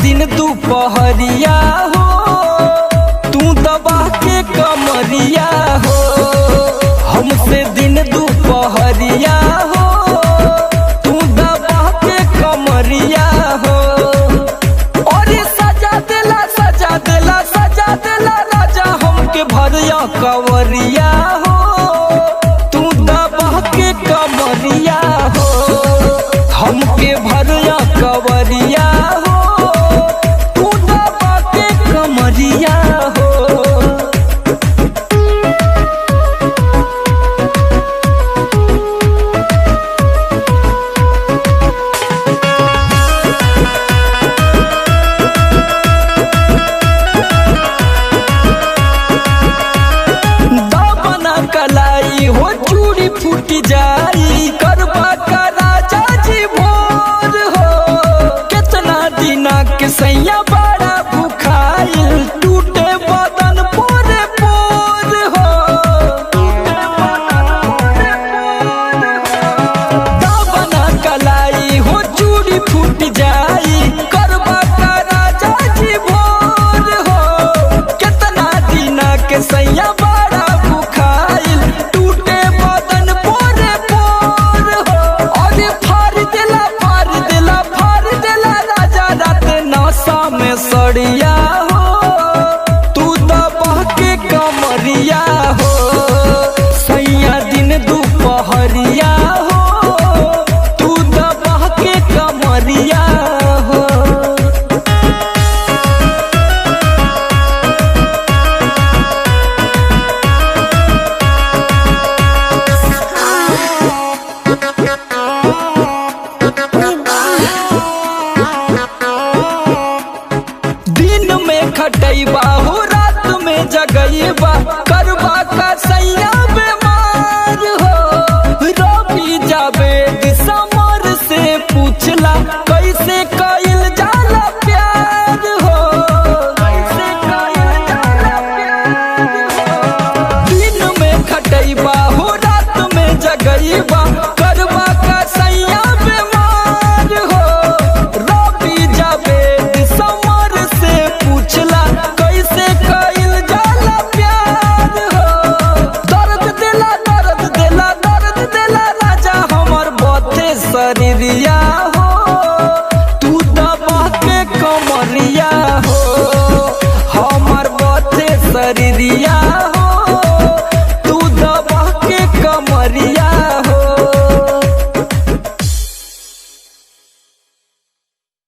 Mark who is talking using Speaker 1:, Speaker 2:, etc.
Speaker 1: दिन दोपहरिया हो तू दबा के कमरिया हो। हमसे दिन दोपहरिया हो तू दबा के कमरिया हो। और सजा देला सजा देला सजा देला राजा हमके भरिया कवरिया हो तू दबा के कमरिया हो। हमके भरिया कवरिया हो तू दबा के कमरिया हो। दामना कलाई हो चूड़ी फूट जाई करबा का राजा जी भोर हो। कितना दिना के सैया बड़ा भुखाइल टूटे बदन पोरे पोर हो। दामना कलाई हो चूड़ी फूट जाई करबा का राजा जी भोर हो। कितना दिना के सैया बड़ा भुखाइल टूटे बदन पोरे पोर हो। और फाड़ देला राजा रात नशा में सड़िया हो तू दबा के कमरिया हो। सैया दिन दोपहरिया हो तू दबा के कमरिया हो। दिन में खटैबा